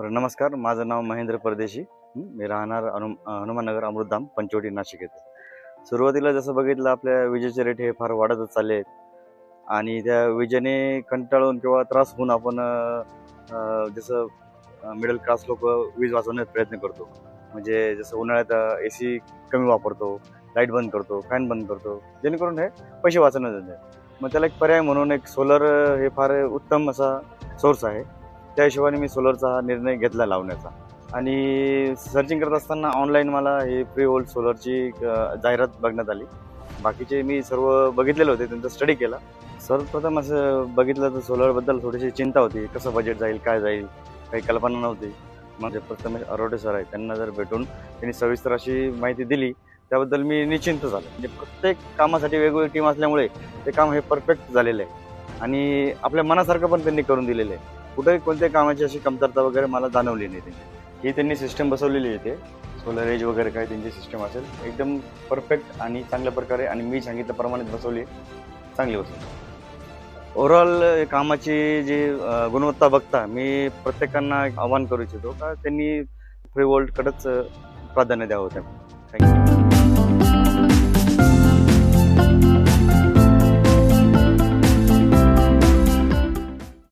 नमस्कार, माझं नाव महेंद्र परदेशी. मी राहणार हनुमाननगर अमृतधाम पंचवटी नाशिक येथे. सुरुवातीला जसं बघितलं आपल्या विजेचे रेट हे फार वाढतच चालले आहेत आणि त्या विजेने कंटाळून किंवा त्रास होऊन आपण जसं मिडल क्लास लोक वीज वाचवण्याचा प्रयत्न करतो. म्हणजे जसं उन्हाळ्यात AC कमी वापरतो, लाईट बंद करतो, फॅन बंद करतो, जेणेकरून हे पैसे वाचवण्यात येते. मग त्याला एक पर्याय म्हणून एक सोलर हे फार उत्तम असा सोर्स आहे. त्या हिशोबाने मी सोलरचा हा निर्णय घेतला लावण्याचा. आणि सर्चिंग करत असताना ऑनलाईन मला हे फ्री व्होल्ट सोलरची जाहिरात बघण्यात आली. बाकीचे मी सर्व बघितलेले होते, त्यांचा स्टडी केला. सर्वप्रथम असं बघितलं तर सोलरबद्दल थोडीशी चिंता होती, कसं बजेट जाईल, काय जाईल, काही कल्पना नव्हती. म्हणजे प्रथमेश अरोडे सर आहेत, त्यांना जर भेटून त्यांनी सविस्तर अशी माहिती दिली, त्याबद्दल मी निश्चिंत झालो. म्हणजे प्रत्येक कामासाठी वेगवेगळी टीम असल्यामुळे ते काम हे परफेक्ट झालेलं आहे आणि आपल्या मनासारखं पण त्यांनी करून दिलेलं आहे. कुठेही कोणत्याही कामाची अशी कमतरता वगैरे मला जाणवली नाही. ही त्यांनी सिस्टम बसवलेली आहे, ते सोलर एज वगैरे काय त्यांची सिस्टम असेल एकदम परफेक्ट आणि चांगल्या प्रकारे आणि मी सांगितल्याप्रमाणे बसवली, चांगली बसवली. ओव्हरऑल कामाची जी गुणवत्ता बघता मी प्रत्येकांना आवाहन करू इच्छितो का त्यांनी फ्री वर्ल्डकडेच प्राधान्य द्यावं. थँक्यू.